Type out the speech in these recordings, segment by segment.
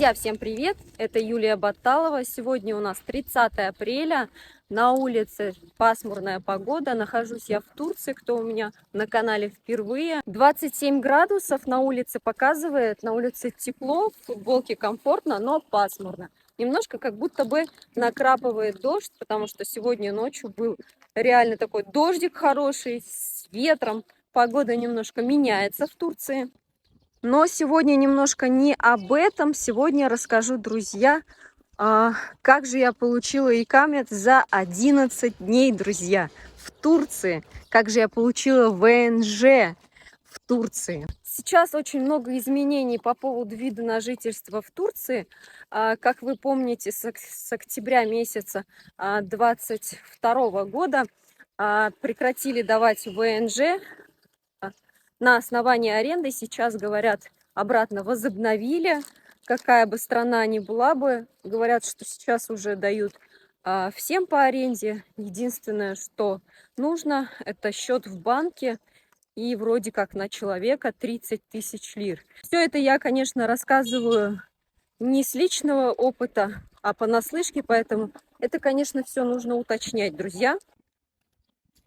Друзья, всем привет! Это Юлия Баталова. Сегодня у нас 30 апреля. На улице пасмурная погода. Нахожусь я в Турции. Кто у меня на канале впервые. 27 градусов на улице показывает. На улице тепло, в футболке комфортно, но пасмурно. Немножко как будто бы накрапывает дождь, потому что сегодня ночью был реально такой дождик хороший, с ветром. Погода немножко меняется в Турции. Но сегодня немножко не об этом. Сегодня расскажу, друзья, как же я получила икамет за 11 дней, друзья, в Турции. Как же я получила ВНЖ в Турции. Сейчас очень много изменений по поводу вида на жительство в Турции. Как вы помните, с октября месяца 2022 года прекратили давать ВНЖ на основании аренды. Сейчас, говорят, обратно возобновили. Какая бы страна ни была бы, говорят, что сейчас уже дают всем по аренде. Единственное, что нужно, это счет в банке и вроде как на человека 30 тысяч лир. Все это я, конечно, рассказываю не с личного опыта, а понаслышке, поэтому это, конечно, все нужно уточнять, друзья.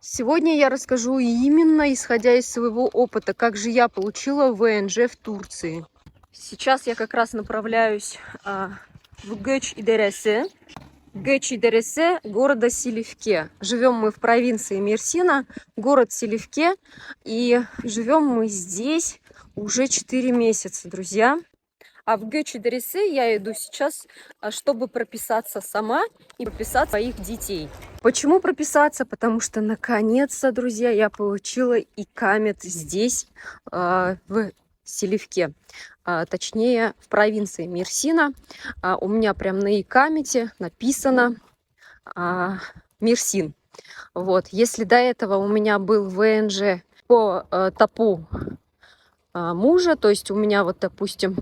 Сегодня я расскажу именно исходя из своего опыта, как же я получила ВНЖ в Турции. Сейчас я как раз направляюсь в Göç-İderesi. Göç-İderesi города Силивке. Живем мы в провинции Мерсина, город Силивке. И живем мы здесь уже 4 месяца, друзья. А в Göç-İderesi я иду сейчас, чтобы прописаться сама и прописать своих детей. Почему прописаться? Потому что наконец-то, друзья, я получила икамет здесь, в Силивке. Точнее, в провинции Мерсина. У меня прям на икамете написано Мерсин. Вот. Если до этого у меня был ВНЖ по ТАПу мужа, то есть у меня вот, допустим,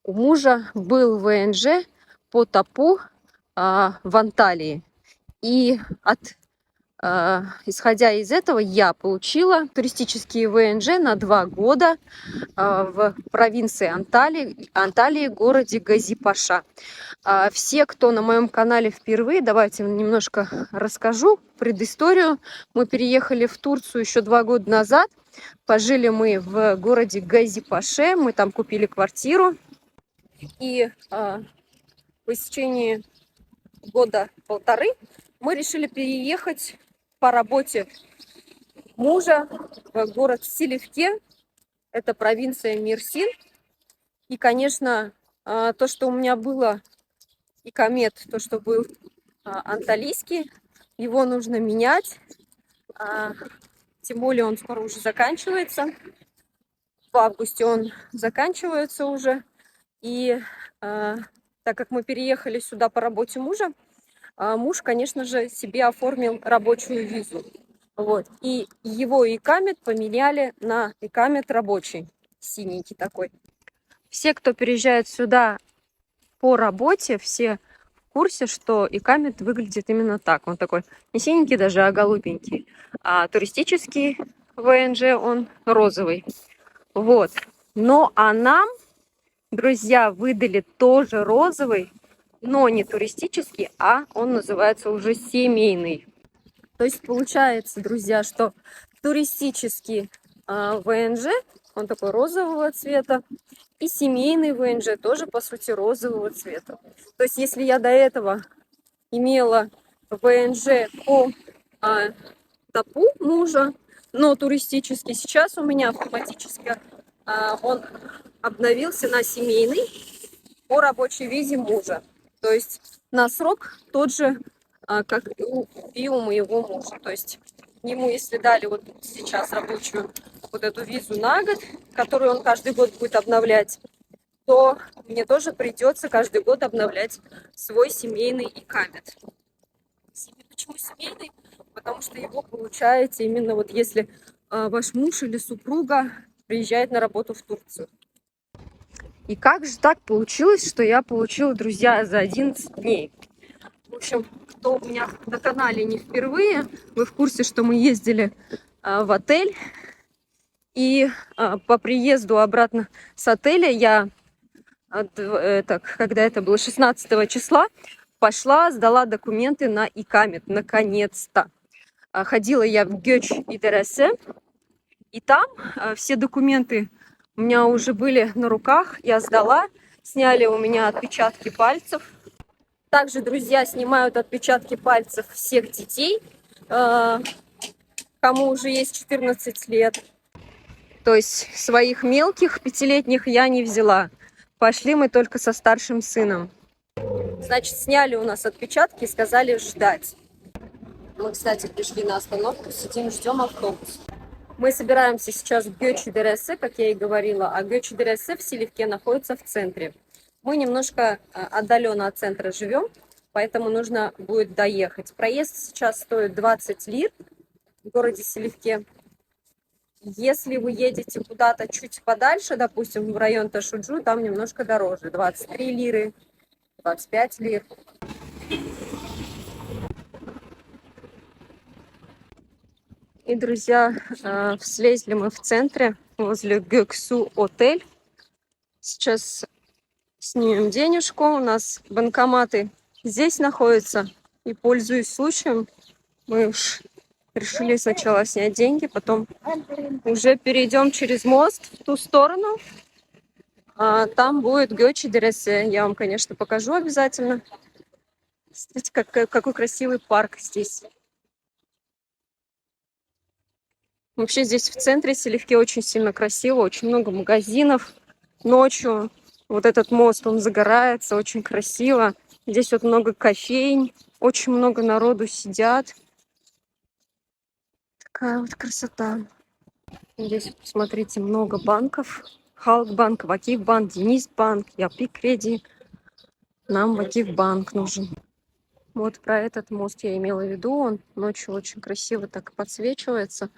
у мужа был ВНЖ по ТАПу в Анталии. И исходя из этого, я получила туристические ВНЖ на 2 года в провинции Анталии, городе Газипаша. Все, кто на моем канале впервые, давайте немножко расскажу предысторию. Мы переехали в Турцию еще 2 года назад. Пожили мы в городе Газипаше, мы там купили квартиру. И по истечении года-полторы мы решили переехать по работе мужа в город Силивке. Это провинция Мерсин. И, конечно, то, что у меня было икамет, то, что был анталийский, его нужно менять. Тем более он скоро уже заканчивается. В августе он заканчивается уже. И так как мы переехали сюда по работе мужа, муж, конечно же, себе оформил рабочую визу. Вот. И его икамет поменяли на икамет рабочий, синенький такой. Все, кто переезжает сюда по работе, все в курсе, что икамет выглядит именно так. Он такой не синенький даже, а голубенький. А туристический ВНЖ, он розовый. Вот. Но нам, друзья, выдали тоже розовый, но не туристический, а он называется уже семейный. То есть получается, друзья, что туристический ВНЖ, он такой розового цвета, и семейный ВНЖ тоже, по сути, розового цвета. То есть если я до этого имела ВНЖ по ТАПу мужа, но туристический, сейчас у меня автоматически он обновился на семейный по рабочей визе мужа. То есть на срок тот же, как и у моего мужа. То есть ему, если дали вот сейчас рабочую вот эту визу на год, которую он каждый год будет обновлять, то мне тоже придется каждый год обновлять свой семейный икамет. Почему семейный? Потому что его получаете именно вот если ваш муж или супруга приезжает на работу в Турцию. И как же так получилось, что я получила, друзья, за 11 дней? В общем, кто у меня на канале не впервые, вы в курсе, что мы ездили в отель. И по приезду обратно с отеля я когда это было, 16 числа, пошла, сдала документы на ИКАМЕТ, наконец-то. Ходила я в Göç İdaresi, и там все документы у меня уже были на руках, я сдала, сняли у меня отпечатки пальцев. Также, друзья, снимают отпечатки пальцев всех детей, кому уже есть 14 лет. То есть своих мелких 5-летних я не взяла. Пошли мы только со старшим сыном. Значит, сняли у нас отпечатки и сказали ждать. Мы, кстати, пришли на остановку, сидим, ждем автобус. Мы собираемся сейчас в Göç İdaresi, как я и говорила, а Göç İdaresi в Силивке находится в центре. Мы немножко отдаленно от центра живем, поэтому нужно будет доехать. Проезд сейчас стоит 20 лир в городе Силивке. Если вы едете куда-то чуть подальше, допустим, в район Ташуджу, там немножко дороже. 23 лиры, 25 лир. И, друзья, слезли мы в центре, возле Göksu отель. Сейчас снимем денежку. У нас банкоматы здесь находятся. И, пользуясь случаем, мы уж решили сначала снять деньги, потом уже перейдем через мост в ту сторону. Там будет Göç İdaresi. Я вам, конечно, покажу обязательно. Смотрите, какой красивый парк здесь. Вообще здесь в центре Силивки очень сильно красиво, очень много магазинов. Ночью вот этот мост, он загорается, очень красиво. Здесь вот много кофейн, очень много народу сидят. Такая вот красота. Здесь, посмотрите, много банков. Халкбанк, Вакифбанк, Денисбанк, Yapı Kredi. Нам Вакифбанк нужен. Вот про этот мост я имела в виду. Он ночью очень красиво так подсвечивается.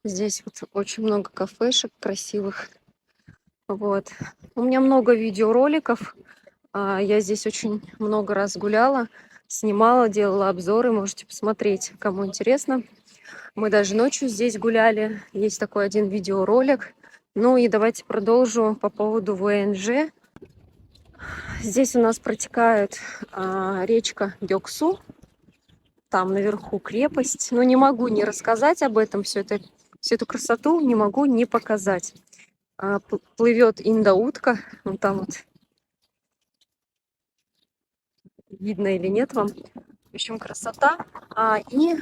Здесь вот очень много кафешек красивых. Вот. У меня много видеороликов. Я здесь очень много раз гуляла, снимала, делала обзоры. Можете посмотреть, кому интересно. Мы даже ночью здесь гуляли. Есть такой один видеоролик. Ну и давайте продолжу по поводу ВНЖ. Здесь у нас протекает речка Göksu. Там наверху крепость. Но не могу не рассказать об этом. Всю эту красоту не могу не показать. Плывет индаутка. Вон там вот. Видно или нет вам. В общем, красота. И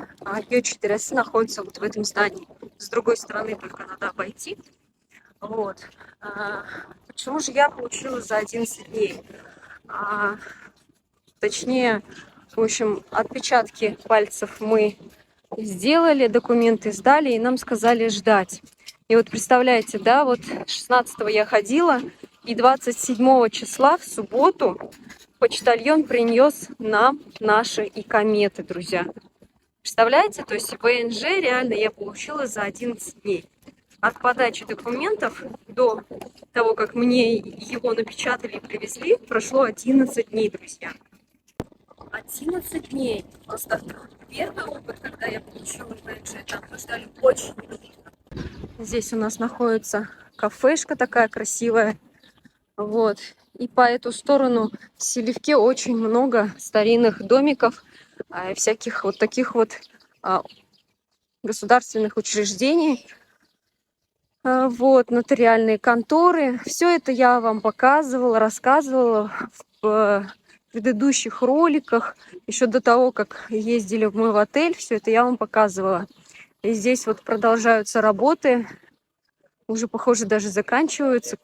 Göç İdaresi находится вот в этом здании. С другой стороны только надо обойти. Вот. Почему же я получила за 11 дней? Точнее, в общем, отпечатки пальцев мы сделали, документы сдали, и нам сказали ждать. И вот представляете, да, вот 16-го я ходила, и 27 числа в субботу почтальон принес нам наши икаметы, друзья. Представляете? То есть ВНЖ реально я получила за 11 дней. От подачи документов до того, как мне его напечатали и привезли, прошло 11 дней, друзья. 11 дней. Просто первый опыт, когда я получила ВНЖ, там мы ждали очень долго. Здесь у нас находится кафешка такая красивая. Вот. И по эту сторону в Силивке очень много старинных домиков, всяких вот таких вот государственных учреждений. Вот, нотариальные конторы. Все это я вам показывала, рассказывала в предыдущих роликах. Еще до того, как ездили мы в отель, все это я вам показывала. И здесь вот продолжаются работы. Уже, похоже, даже заканчиваются.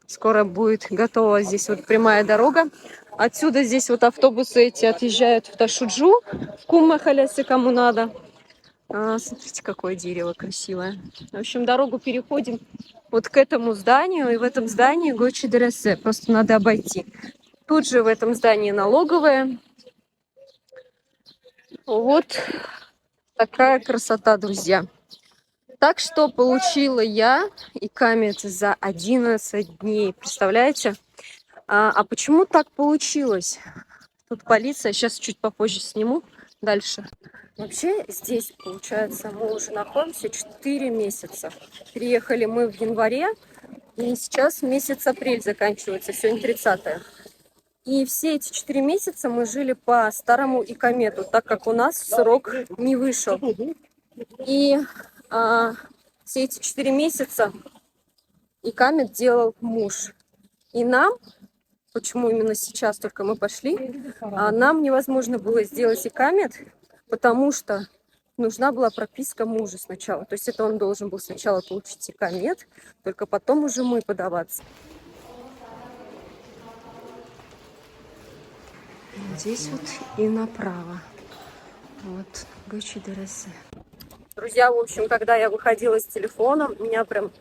Скоро будет готова здесь вот прямая дорога. Отсюда здесь вот автобусы эти отъезжают в Ташуджу, в Куммахалясе, кому надо. Смотрите, какое дерево красивое. В общем, дорогу переходим вот к этому зданию. И в этом здании Göç İdaresi. Просто надо обойти. Тут же в этом здании налоговая. Вот такая красота, друзья. Так что получила я икамет за 11 дней. Представляете? А почему так получилось? Тут полиция. Сейчас чуть попозже сниму. Дальше. Вообще здесь, получается, мы уже находимся 4 месяца. Приехали мы в январе. И сейчас месяц апрель заканчивается, сегодня 30-е. И все эти 4 месяца мы жили по старому икомету, так как у нас срок не вышел. И все эти 4 месяца икамет делал муж. И нам, почему именно сейчас только мы пошли, нам невозможно было сделать икамет, потому что нужна была прописка мужа сначала. То есть это он должен был сначала получить икамет, только потом уже мы подаваться. Здесь вот и направо. Вот, Гуччи Дересе. Друзья, в общем, когда я выходила с телефоном, меня прям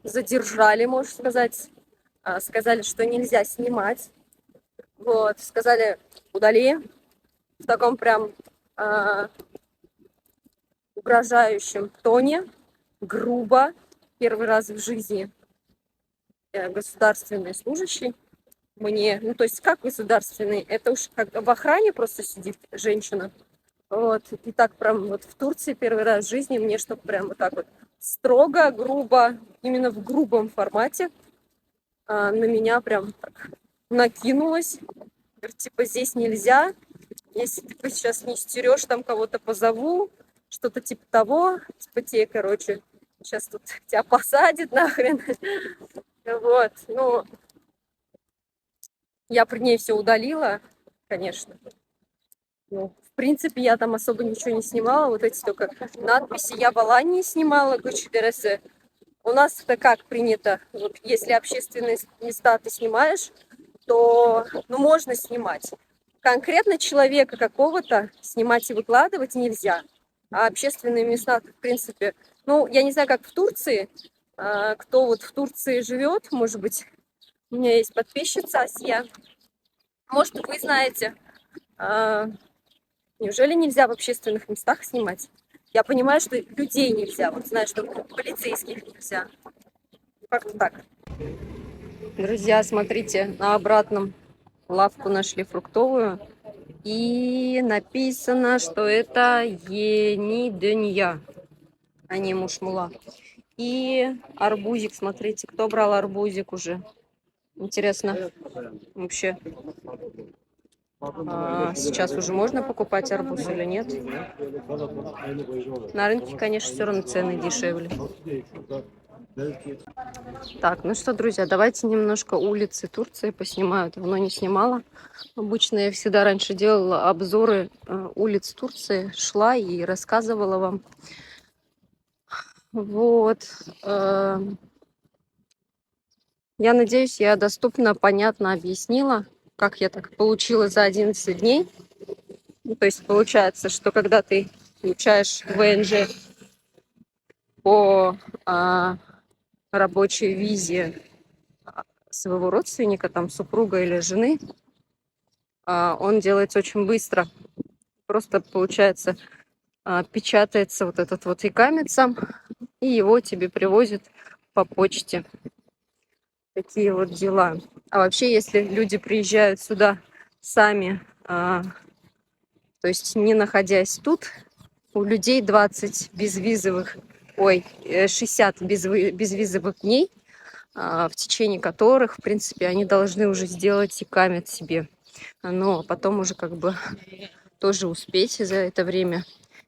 задержали, можно сказать. Сказали, что нельзя снимать. Вот, сказали, удали. В таком прям угрожающем тоне, грубо. Первый раз в жизни государственный служащий мне, ну то есть как государственный, это уж как в охране просто сидит женщина. Вот, и так прям вот в Турции первый раз в жизни мне, чтобы прям вот так вот строго, грубо, именно в грубом формате на меня прям так накинулась. Говорит, типа, здесь нельзя, если ты сейчас не стерешь, там кого-то позову, что-то типа того, типа те, короче, сейчас тут тебя посадят нахрен. Вот, ну, я при ней все удалила, конечно. Ну, в принципе, я там особо ничего не снимала, вот эти только надписи. Я в Алании снимала, Гуччи Дересе. У нас это как принято, вот если общественные места ты снимаешь, то ну, можно снимать. Конкретно человека какого-то снимать и выкладывать нельзя. А общественные места, в принципе, ну, я не знаю, как в Турции, кто вот в Турции живет, может быть, у меня есть подписчица Асия, может, вы знаете, неужели нельзя в общественных местах снимать? Я понимаю, что людей нельзя, вот знаю, что полицейских нельзя. Как-то так. Друзья, смотрите, на обратном лавку нашли фруктовую. И написано, что это Ени Дөнья, а не Мушмула. И арбузик, смотрите, кто брал арбузик уже? Интересно, вообще, сейчас уже можно покупать арбуз или нет? На рынке, конечно, все равно цены дешевле. Так, ну что, друзья, давайте немножко улицы Турции поснимаю. Давно не снимала. Обычно я всегда раньше делала обзоры улиц Турции, шла и рассказывала вам. Вот. Я надеюсь, я доступно, понятно объяснила, как я так получила за 11 дней. Ну, то есть получается, что когда ты получаешь ВНЖ по рабочей визе своего родственника, там супруга или жены, он делается очень быстро. Просто, получается, печатается вот этот вот икамет сам, и его тебе привозят по почте. Такие вот дела. А вообще, если люди приезжают сюда сами, то есть не находясь тут, у людей 20 безвизовых, 60 безвизовых дней, в течение которых, в принципе, они должны уже сделать икамет себе. Но потом уже как бы тоже успеть за это время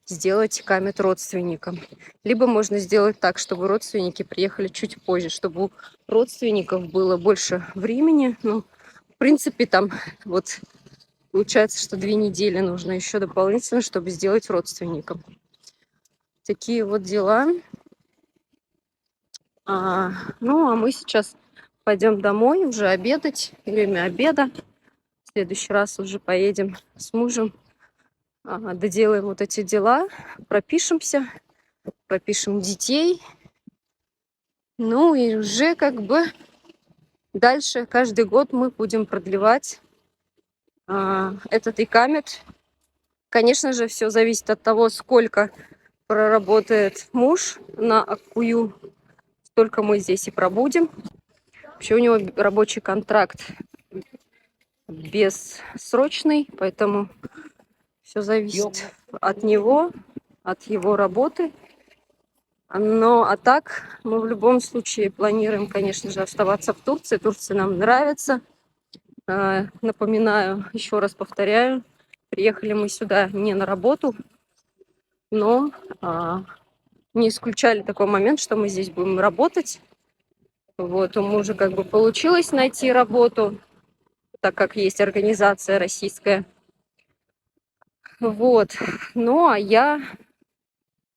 сделать икамет родственникам. Либо можно сделать так, чтобы родственники приехали чуть позже, чтобы у родственников было больше времени. Ну, в принципе, там вот получается, что 2 недели нужно еще дополнительно, чтобы сделать родственникам. Такие вот дела. Ну, а мы сейчас пойдем домой уже обедать. Время обеда. В следующий раз уже поедем с мужем. Доделаем вот эти дела. Пропишемся. Пропишем детей. Ну и уже как бы дальше каждый год мы будем продлевать этот икамет. Конечно же, все зависит от того, сколько проработает муж на Аккую. Столько мы здесь и пробудем. Вообще у него рабочий контракт бессрочный, поэтому все зависит от него, от его работы. Но а так мы в любом случае планируем, конечно же, оставаться в Турции. Турция нам нравится. Напоминаю, еще раз повторяю, приехали мы сюда не на работу, но не исключали такой момент, что мы здесь будем работать. Вот, у мужа как бы получилось найти работу, так как есть организация российская. Вот, ну а я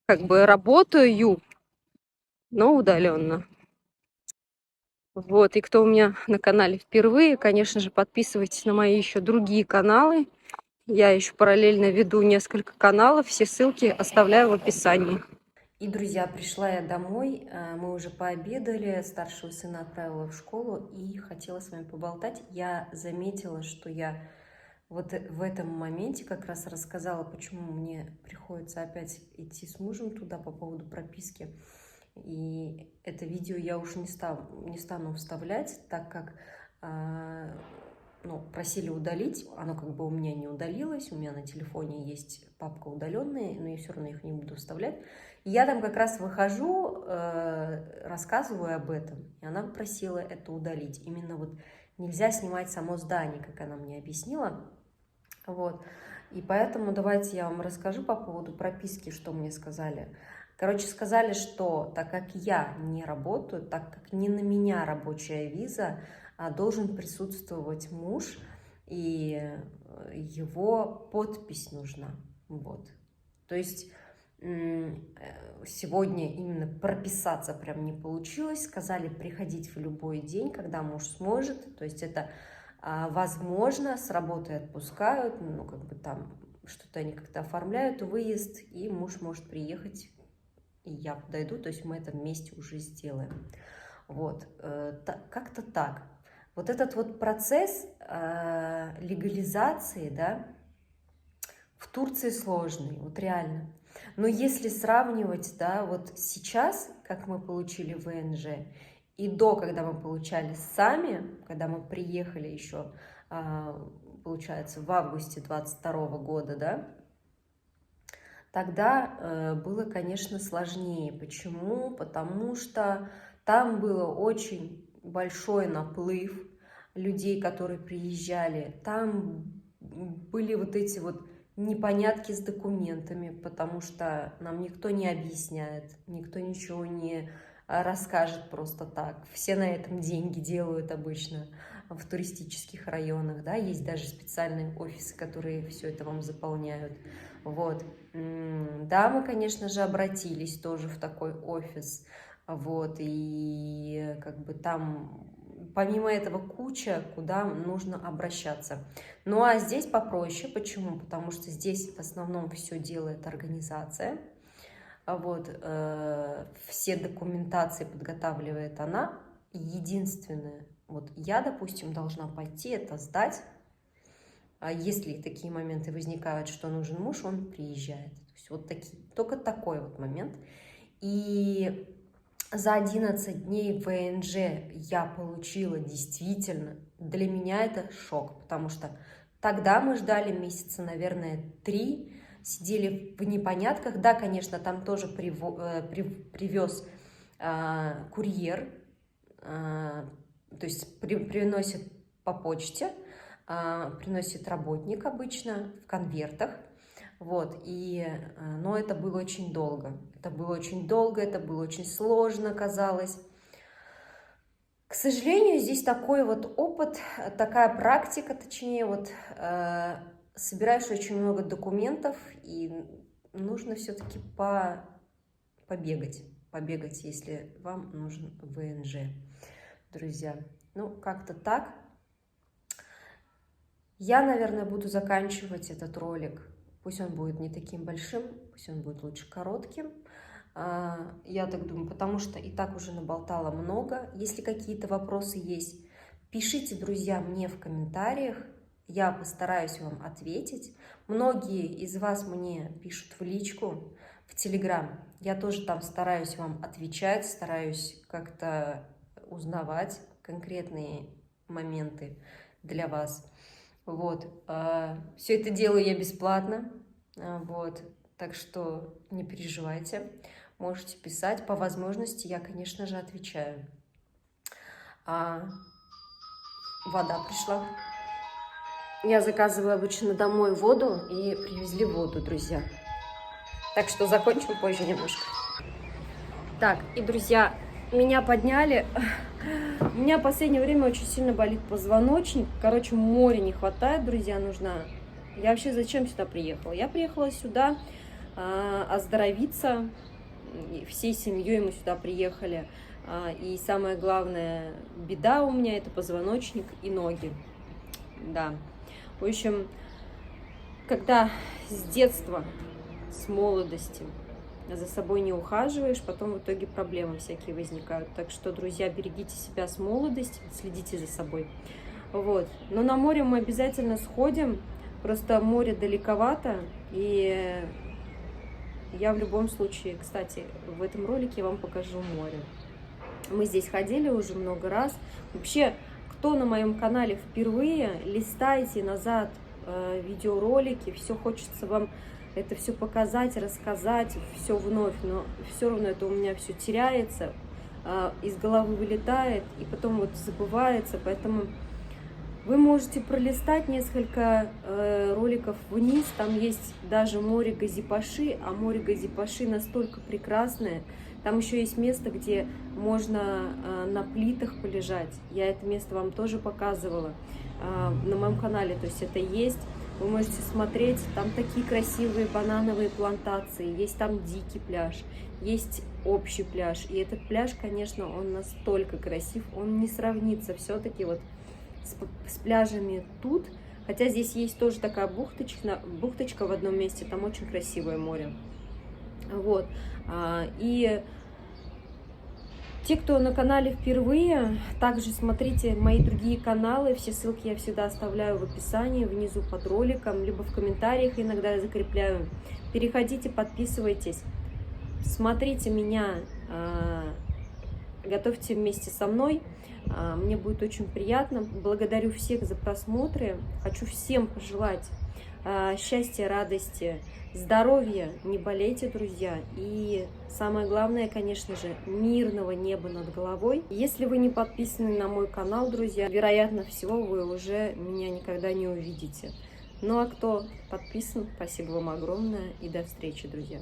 как бы работаю, но удаленно. Вот, и кто у меня на канале впервые, конечно же, подписывайтесь на мои еще другие каналы. Я еще параллельно веду несколько каналов, все ссылки оставляю в описании. И, друзья, пришла я домой, мы уже пообедали, старшего сына отправила в школу и хотела с вами поболтать. Я заметила, что я вот в этом моменте как раз рассказала, почему мне приходится опять идти с мужем туда по поводу прописки. И это видео я уже не стану вставлять, так как просили удалить, оно как бы у меня не удалилось, у меня на телефоне есть папка удаленная, но я все равно их не буду вставлять. И я там как раз выхожу, рассказываю об этом, и она попросила это удалить. Именно вот нельзя снимать само здание, как она мне объяснила. Вот. И поэтому давайте я вам расскажу по поводу прописки, что мне сказали. Короче, сказали, что так как я не работаю, так как не на меня рабочая виза, должен присутствовать муж, и его подпись нужна. Вот. То есть сегодня именно прописаться прям не получилось. Сказали приходить в любой день, когда муж сможет. То есть это возможно, с работы отпускают, там что-то они как-то оформляют, выезд, и муж может приехать, и я подойду, то есть мы это вместе уже сделаем. Вот, как-то так. Вот этот вот процесс легализации, да, в Турции сложный, вот реально. Но если сравнивать, да, вот сейчас, как мы получили ВНЖ, и до, когда мы получали сами, когда мы приехали еще, получается, в августе 22 года, да, тогда было, конечно, сложнее. Почему? Потому что там было очень большой наплыв людей, которые приезжали. Там были вот эти вот непонятки с документами, потому что нам никто не объясняет, никто ничего не расскажет просто так. Все на этом деньги делают обычно в туристических районах, да, есть даже специальные офисы, которые все это вам заполняют. Вот. Да, мы, конечно же, обратились тоже в такой офис, вот, и как бы там помимо этого куча, куда нужно обращаться. Ну а здесь попроще. Почему? Потому что здесь в основном все делает организация. Вот, все документации подготавливает она. Единственное, вот я, допустим, должна пойти это сдать. А если такие моменты возникают, что нужен муж, он приезжает. То есть вот только такой вот момент. И за 11 дней ВНЖ я получила действительно, для меня это шок, потому что тогда мы ждали месяца, наверное, 3, сидели в непонятках. Да, конечно, там тоже привез курьер, то есть приносит по почте, приносит работник обычно в конвертах. Вот, но это было очень долго. Это было очень сложно, казалось. К сожалению, здесь такой вот опыт, такая практика, точнее, вот собираешь очень много документов, и нужно все-таки побегать, если вам нужен ВНЖ, друзья. Ну, как-то так. Я, наверное, буду заканчивать этот ролик. Пусть он будет не таким большим, пусть он будет лучше коротким. Я так думаю, потому что и так уже наболтала много. Если какие-то вопросы есть, пишите, друзья, мне в комментариях. Я постараюсь вам ответить. Многие из вас мне пишут в личку, в Телеграм. Я тоже там стараюсь вам отвечать, стараюсь как-то узнавать конкретные моменты для вас. Вот, все это делаю я бесплатно, вот, так что не переживайте. можете писать. По возможности я, конечно же, отвечаю. Вода пришла. Я заказываю обычно домой воду, и привезли воду, друзья. Так что закончим позже немножко. Так, и, друзья, меня подняли. У меня в последнее время очень сильно болит позвоночник. Короче, моря не хватает, друзья, нужно... Я вообще зачем сюда приехала? Я приехала сюда оздоровиться. Всей семьей мы сюда приехали. И самое главное, беда у меня — это позвоночник и ноги. Да. В общем, когда с детства, с молодости за собой не ухаживаешь, потом в итоге проблемы всякие возникают. Так что, друзья, берегите себя с молодости, следите за собой. Вот. Но на море мы обязательно сходим. Просто море далековато, и я в любом случае, кстати, в этом ролике я вам покажу море. Мы здесь ходили уже много раз. Вообще, кто на моем канале впервые, листайте назад видеоролики, все хочется вам это все показать, рассказать, все вновь, но все равно это у меня все теряется, из головы вылетает и потом вот забывается, поэтому вы можете пролистать несколько роликов вниз, там есть даже море Газипаши, а море Газипаши настолько прекрасное. Там еще есть место, где можно на плитах полежать. Я это место вам тоже показывала на моем канале, то есть это есть. Вы можете смотреть, там такие красивые банановые плантации, есть там дикий пляж, есть общий пляж. И этот пляж, конечно, он настолько красив, он не сравнится все-таки вот с пляжами тут. Хотя здесь есть тоже такая бухточка в одном месте, там очень красивое море. Вот. И те, кто на канале впервые, также смотрите мои другие каналы. Все ссылки я всегда оставляю в описании, внизу под роликом, либо в комментариях иногда я закрепляю. Переходите, подписывайтесь, смотрите меня, готовьте вместе со мной. Мне будет очень приятно. Благодарю всех за просмотры. Хочу всем пожелать счастья, радости, здоровья, не болейте, друзья. И самое главное, конечно же, мирного неба над головой. Если вы не подписаны на мой канал, друзья, вероятно всего, вы уже меня никогда не увидите. Ну а кто подписан, спасибо вам огромное и до встречи, друзья.